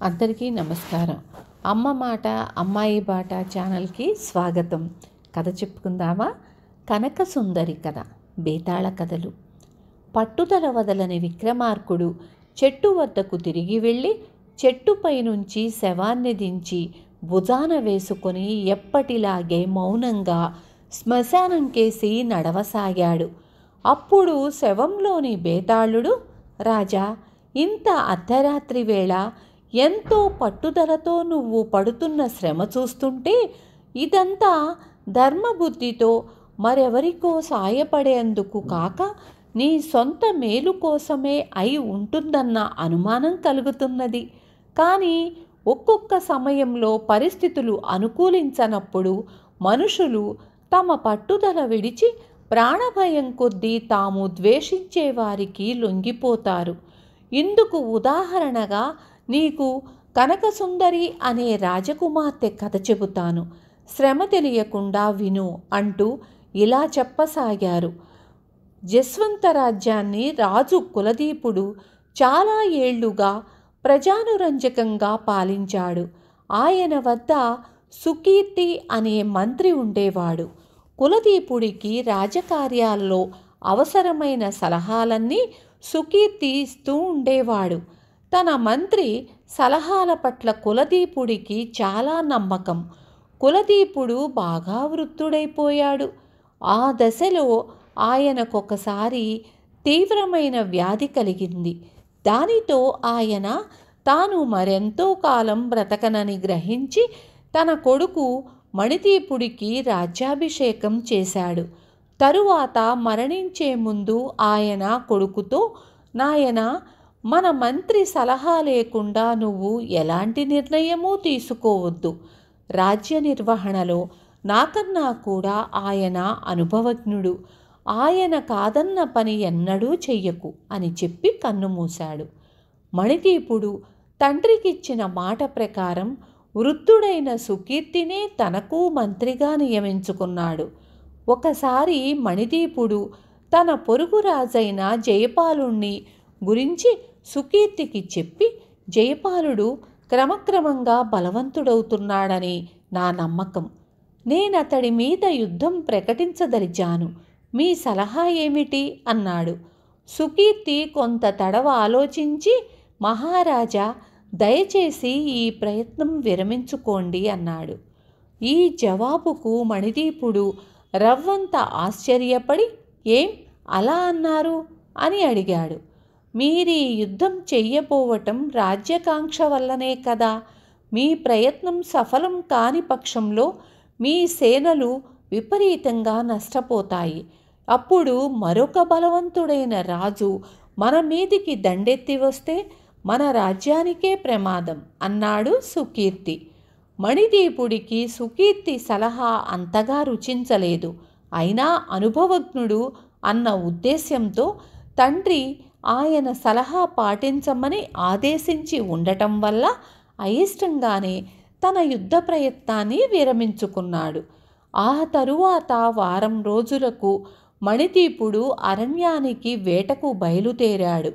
అందరికీ నమస్కారం. అమ్మ మాట అమ్మాయి బాట ఛానల్కి స్వాగతం. కథ చెప్పుకుందామా? కనక సుందరి కథ. బేతాళ కథలు. పట్టుదల వదలని విక్రమార్కుడు చెట్టు వద్దకు తిరిగి వెళ్ళి చెట్టుపై నుంచి శవాన్ని దించి భుజాన వేసుకొని ఎప్పటిలాగే మౌనంగా శ్మశానం కేసి నడవసాగాడు. అప్పుడు శవంలోని బేతాళుడు, రాజా, ఇంత అర్ధరాత్రి వేళ ఎంతో పట్టుదలతో నువ్వు పడుతున్న శ్రమ చూస్తుంటే ఇదంతా ధర్మబుద్ధితో మరెవరికో సాయపడేందుకు కాక నీ సొంత మేలు కోసమే అయి ఉంటుందన్న అనుమానం కలుగుతున్నది. కానీ ఒక్కొక్క సమయంలో పరిస్థితులు అనుకూలించనప్పుడు మనుషులు తమ పట్టుదల విడిచి ప్రాణభయం కొద్దీ తాము ద్వేషించే వారికి లొంగిపోతారు. ఇందుకు ఉదాహరణగా నీకు కనకసుందరి అనే రాజకుమార్తె కథ చెబుతాను. శ్రమ తెలియకుండా విను అంటూ ఇలా చెప్పసాగారు. జస్వంత రాజ్యాన్ని రాజు కులదీపుడు చాలా ఏళ్లుగా ప్రజానురంజకంగా పాలించాడు. ఆయన వద్ద సుకీర్తి అనే మంత్రి ఉండేవాడు. కులదీపుడికి రాజకార్యాల్లో అవసరమైన సలహాలన్నీ సుకీర్తి ఇస్తూ ఉండేవాడు. తన మంత్రి సలహాల పట్ల కులదీపుడికి చాలా నమ్మకం. కులదీపుడు బాగా వృద్ధుడైపోయాడు. ఆ దశలో ఆయనకొకసారి తీవ్రమైన వ్యాధి కలిగింది. దానితో ఆయన తాను మరెంతో కాలం బ్రతకనని గ్రహించి తన కొడుకు మణిదీపుడికి రాజ్యాభిషేకం చేశాడు. తరువాత మరణించే ముందు ఆయన కొడుకుతో, నాయనా, మన మంత్రి సలహా లేకుండా నువ్వు ఎలాంటి నిర్ణయమూ తీసుకోవద్దు. రాజ్య నిర్వహణలో నాకన్నా కూడా ఆయన అనుభవజ్ఞుడు. ఆయన కాదన్న పని ఎన్నడూ చెయ్యకు అని చెప్పి కన్నుమూశాడు. మణిదీపుడు తండ్రికిచ్చిన మాట ప్రకారం వృద్ధుడైన సుకీర్తినే తనకు మంత్రిగా నియమించుకున్నాడు. ఒకసారి మణిదీపుడు తన పొరుగు రాజైన జయపాలుణ్ణి గురించి సుకీర్తికి చెప్పి, జయపాలుడు క్రమక్రమంగా బలవంతుడవుతున్నాడని నా నమ్మకం. నేనతడి మీద యుద్ధం ప్రకటించదలిచాను. మీ సలహా ఏమిటి అన్నాడు. సుకీర్తి కొంత తడవ ఆలోచించి, మహారాజా, దయచేసి ఈ ప్రయత్నం విరమించుకోండి అన్నాడు. ఈ జవాబుకు మణిదీపుడు రవ్వంత ఆశ్చర్యపడి, ఏం అలా అన్నారు అని అడిగాడు. మీరీ యుద్ధం చెయ్యబోవటం రాజ్యకాంక్ష వల్లనే కదా. మీ ప్రయత్నం సఫలం కాని పక్షంలో మీ సేనలు విపరీతంగా నష్టపోతాయి. అప్పుడు మరొక బలవంతుడైన రాజు మన మీదికి దండెత్తి వస్తే మన రాజ్యానికే ప్రమాదం అన్నాడు సుకీర్తి. మణిదీపుడికి సుకీర్తి సలహా అంతగా రుచించలేదు. అయినా అనుభవజ్ఞుడు అన్న ఉద్దేశ్యంతో తండ్రి ఆయన సలహా పాటించమని ఆదేశించి ఉండటం వల్ల అయిష్టంగానే తన యుద్ధ ప్రయత్నాన్ని విరమించుకున్నాడు. ఆ తరువాత వారం రోజులకు మణిదీపుడు అరణ్యానికి వేటకు బయలుదేరాడు.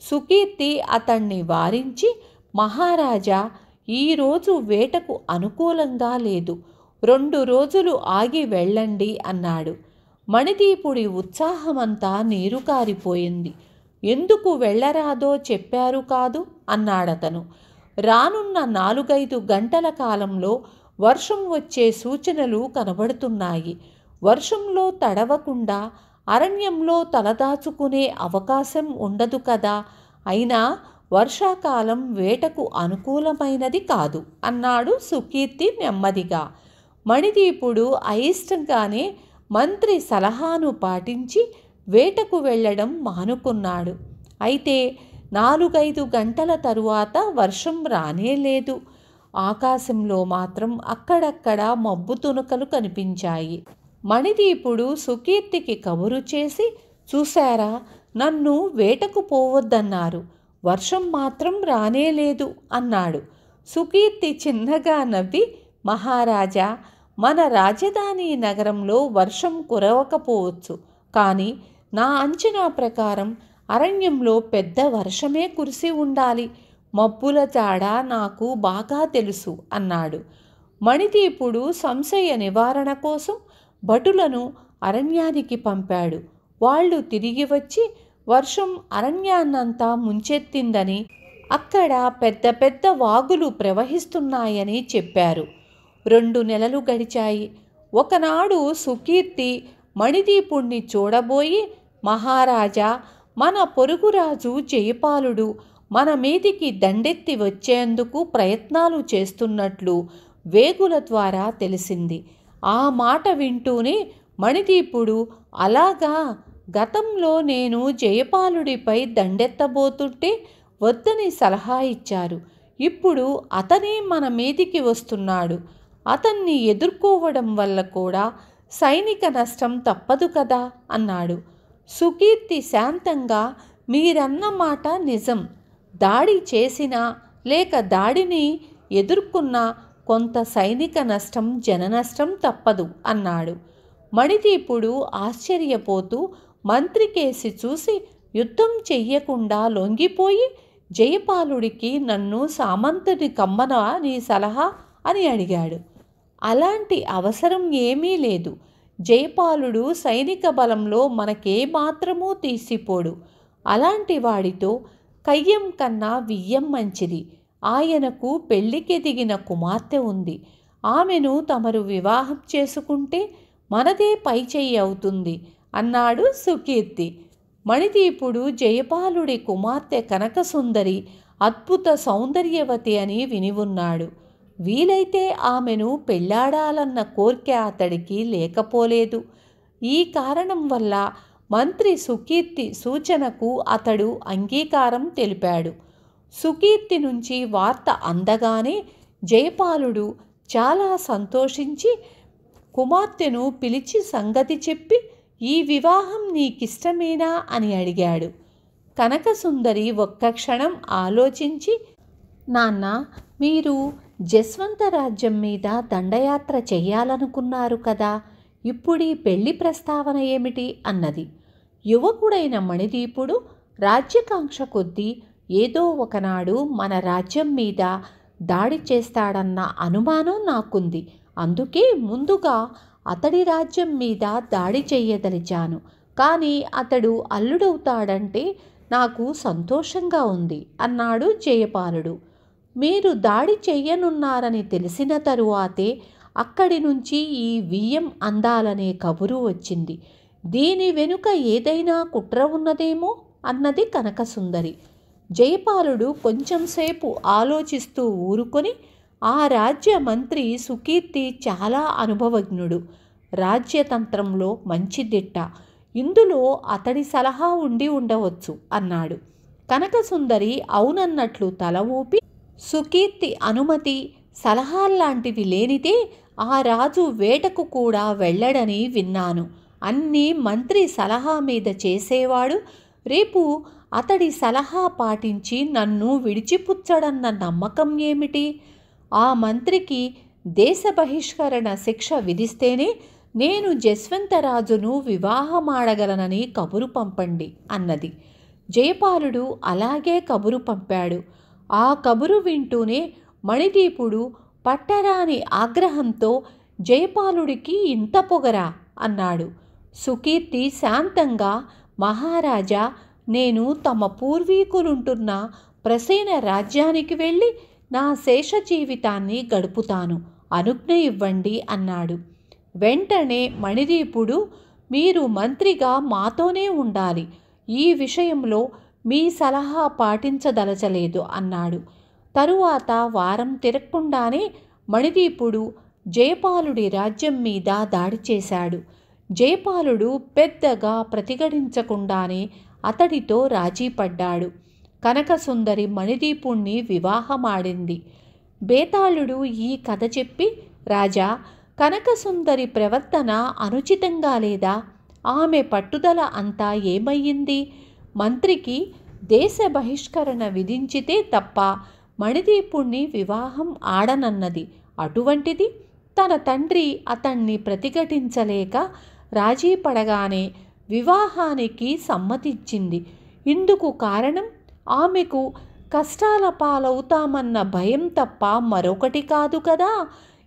సుకీర్తి అతన్ని వారించి, మహారాజా, ఈరోజు వేటకు అనుకూలంగా లేదు, 2 రోజులు ఆగి వెళ్ళండి అన్నాడు. మణిదీపుడి ఉత్సాహమంతా నీరు కారిపోయింది. ఎందుకు వెళ్ళరాదో చెప్పారు కాదు అన్నాడతను. రానున్న 4-5 గంటల కాలంలో వర్షం వచ్చే సూచనలు కనబడుతున్నాయి. వర్షంలో తడవకుండా అరణ్యంలో తలదాచుకునే అవకాశం ఉండదు కదా. అయినా వర్షాకాలం వేటకు అనుకూలమైనది కాదు అన్నాడు సుకీర్తి నెమ్మదిగా. మణిదీపుడు అయిష్టంగానే మంత్రి సలహాను పాటించి వేటకు వెళ్ళడం మానుకున్నాడు. అయితే 4-5 గంటల తరువాత వర్షం రానేలేదు. ఆకాశంలో మాత్రం అక్కడక్కడ మబ్బు తునకలు కనిపించాయి. మణిదీపుడు సుకీర్తికి కబురు చేసి, చూశారా, నన్ను వేటకు పోవద్దన్నారు, వర్షం మాత్రం రానేలేదు అన్నాడు. సుకీర్తి చిన్నగా నవ్వి, మహారాజా, మన రాజధాని నగరంలో వర్షం కురవకపోవచ్చు, కానీ నా అంచనా ప్రకారం అరణ్యంలో పెద్ద వర్షమే కురిసి ఉండాలి. మబ్బుల జాడ నాకు బాగా తెలుసు అన్నాడు. మణిదీపుడు సంశయ నివారణ కోసం భటులను అరణ్యానికి పంపాడు. వాళ్ళు తిరిగి వచ్చి వర్షం అరణ్యాన్నంతా ముంచెత్తిందని, అక్కడ పెద్ద పెద్ద వాగులు ప్రవహిస్తున్నాయని చెప్పారు. 2 నెలలు గడిచాయి. ఒకనాడు సుకీర్తి మణిదీపుణ్ణి చూడబోయి, మహారాజా, మన పొరుగురాజు జయపాలుడు మన మీదికి దండెత్తి వచ్చేందుకు ప్రయత్నాలు చేస్తున్నట్లు వేగుల ద్వారా తెలిసింది. ఆ మాట వింటూనే మణిదీపుడు, అలాగా, గతంలో నేను జయపాలుడిపై దండెత్తబోతుంటే వద్దని సలహా ఇచ్చారు. ఇప్పుడు అతనే మన మీదికి వస్తున్నాడు. అతన్ని ఎదుర్కోవడం వల్ల కూడా సైనిక నష్టం తప్పదు కదా అన్నాడు. సుకీర్తి శాంతంగా, మీరన్న మాట నిజం. దాడి చేసినా లేక దాడిని ఎదుర్కొన్నా కొంత సైనిక నష్టం, జననష్టం తప్పదు అన్నాడు. మణిదీపుడు ఆశ్చర్యపోతూ మంత్రికేసి చూసి, యుద్ధం చెయ్యకుండా లొంగిపోయి జయపాలుడికి నన్ను సామంతుని కమ్మన నీ సలహా అని అడిగాడు. అలాంటి అవసరం ఏమీ లేదు. జయపాలుడు సైనిక బలంలో మనకేమాత్రమూ తీసిపోడు. అలాంటి వాడితో కయ్యం కన్నా వియ్యం మంచిది. ఆయనకు పెళ్లికెదిగిన కుమార్తె ఉంది. ఆమెను తమరు వివాహం చేసుకుంటే మనదే పైచెయ్యి అవుతుంది అన్నాడు సుకీర్తి. మణిదీపుడు జయపాలుడి కుమార్తె కనకసుందరి అద్భుత సౌందర్యవతి అని విని ఉన్నాడు. వీలైతే ఆమెను పెళ్లాడాలన్న కోర్కె అతడికి లేకపోలేదు. ఈ కారణం వల్ల మంత్రి సుకీర్తి సూచనకు అతడు అంగీకారం తెలిపాడు. సుకీర్తి నుంచి వార్త అందగానే జయపాలుడు చాలా సంతోషించి కుమార్తెను పిలిచి సంగతి చెప్పి, ఈ వివాహం నీకిష్టమేనా అని అడిగాడు. కనకసుందరి ఒక్క క్షణం ఆలోచించి, నాన్న, మీరు జస్వంత రాజ్యం మీద దండయాత్ర చెయ్యాలనుకున్నారు కదా, ఇప్పుడీ పెళ్లి ప్రస్తావన ఏమిటి అన్నది. యువకుడైన మణిదీపుడు రాజ్యకాంక్ష కొద్దీ ఏదో ఒకనాడు మన రాజ్యం మీద దాడి చేస్తాడన్న అనుమానం నాకుంది. అందుకే ముందుగా అతడి రాజ్యం మీద దాడి చెయ్యదలిచాను. కానీ అతడు అల్లుడవుతాడంటే నాకు సంతోషంగా ఉంది అన్నాడు జయపాలుడు. మీరు దాడి చెయ్యనున్నారని తెలిసిన తరువాతే అక్కడి నుంచి ఈ వియ్యం అందాలనే కబురు వచ్చింది. దీని వెనుక ఏదైనా కుట్ర ఉన్నదేమో అన్నది కనకసుందరి. జయపాలుడు కొంచెంసేపు ఆలోచిస్తూ ఊరుకొని, ఆ రాజ్య మంత్రి సుకీర్తి చాలా అనుభవజ్ఞుడు, రాజ్యతంత్రంలో మంచి దిట్ట, ఇందులో అతడి సలహా ఉండి ఉండవచ్చు అన్నాడు. కనకసుందరి అవునన్నట్లు తల ఊపి, సుకీర్తి అనుమతి, సలహాల్లాంటివి లేనిదే ఆ రాజు వేటకు కూడా వెళ్ళడని విన్నాను. అన్నీ మంత్రి సలహా మీద చేసేవాడు. రేపు అతడి సలహా పాటించి నన్ను విడిచిపుచ్చడన్న నమ్మకం ఏమిటి? ఆ మంత్రికి దేశ బహిష్కరణ శిక్ష విధిస్తేనే నేను జస్వంతరాజును వివాహమాడగలనని కబురు పంపండి అన్నది. జయపాలుడు అలాగే కబురు పంపాడు. ఆ కబురు వింటూనే మణిదీపుడు పట్టరాని ఆగ్రహంతో, జయపాలుడికి ఇంత పొగరా అన్నాడు. సుకీర్తి శాంతంగా, మహారాజా, నేను తమ పూర్వీకులుంటున్న ప్రసేన రాజ్యానికి వెళ్ళి నా శేష జీవితాన్ని గడుపుతాను, అనుజ్ఞ ఇవ్వండి అన్నాడు. వెంటనే మణిదీపుడు, మీరు మంత్రిగా మాతోనే ఉండాలి, ఈ విషయంలో మీ సలహా పాటించదలచలేదు అన్నాడు. తరువాత వారం తిరగకుండానే మణిదీపుడు జయపాలుడి రాజ్యం మీద దాడి చేశాడు. జయపాలుడు పెద్దగా ప్రతిఘటించకుండానే అతడితో రాజీ పడ్డాడు. కనకసుందరి మణిదీపుణ్ణి వివాహమాడింది. బేతాళుడు ఈ కథ చెప్పి, రాజా, కనకసుందరి ప్రవర్తన అనుచితంగా లేదా? ఆమె పట్టుదల అంతా ఏమయ్యింది? మంత్రికి దేశ బహిష్కరణ విధించితే తప్ప మణిదీపుణ్ణి వివాహం ఆడనన్నది. అటువంటిది తన తండ్రి అతన్ని ప్రతిఘటించలేక రాజీ పడగానే వివాహానికి సమ్మతించింది. ఇందుకు కారణం ఆమెకు కష్టాల పాలవుతామన్న భయం తప్ప మరొకటి కాదు కదా.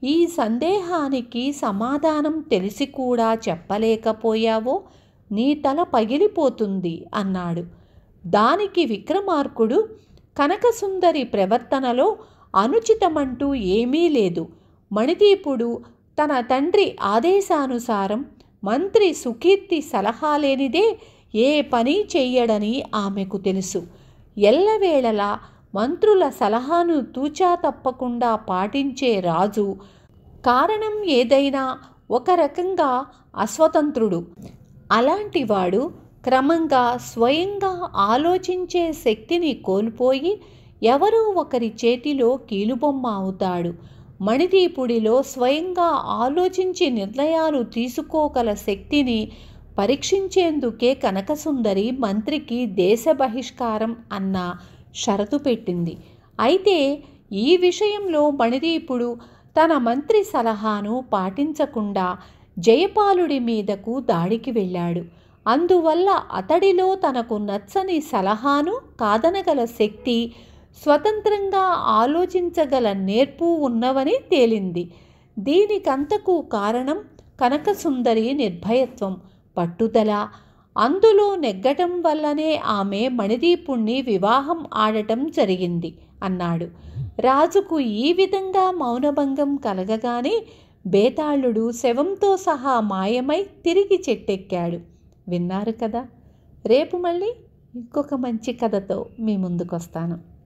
ఈ సందేహానికి సమాధానం తెలిసి కూడా చెప్పలేకపోయావో నీ తల పగిలిపోతుంది అన్నాడు. దానికి విక్రమార్కుడు, కనకసుందరి ప్రవర్తనలో అనుచితమంటూ ఏమీ లేదు. మణిదీపుడు తన తండ్రి ఆదేశానుసారం మంత్రి సుకీర్తి సలహా లేనిదే ఏ పని చెయ్యడని ఆమెకు తెలుసు. ఎల్లవేళలా మంత్రుల సలహాను తూచా తప్పకుండా పాటించే రాజు కారణం ఏదైనా ఒక రకంగా అస్వతంత్రుడు. అలాంటివాడు క్రమంగా స్వయంగా ఆలోచించే శక్తిని కోల్పోయి ఎవరో ఒకరి చేతిలో కీలుబొమ్మ అవుతాడు. మణిదీపుడిలో స్వయంగా ఆలోచించి నిర్ణయాలు తీసుకోగల శక్తిని పరీక్షించేందుకే కనకసుందరి మంత్రికి దేశ బహిష్కారం అన్న షరతు పెట్టింది. అయితే ఈ విషయంలో మణిదీపుడు తన మంత్రి సలహాను పాటించకుండా జయపాలుడి మీదకు దాడికి వెళ్ళాడు. అందువల్ల అతడిలో తనకు నచ్చని సలహాను కాదనగల శక్తి, స్వతంత్రంగా ఆలోచించగల నేర్పు ఉన్నవని తేలింది. దీనికంతకు కారణం కనకసుందరి నిర్భయత్వం, పట్టుదల. అందులో నెగ్గటం వల్లనే ఆమె మణిదీపుణ్ణి వివాహం ఆడటం జరిగింది అన్నాడు. రాజుకు ఈ విధంగా మౌనభంగం కలగగానే బేతాళుడు శవంతో సహా మాయమై తిరిగి చెట్టెక్కాడు. విన్నారు కదా. రేపు మళ్ళీ ఇంకొక మంచి కథతో మీ ముందుకొస్తాను.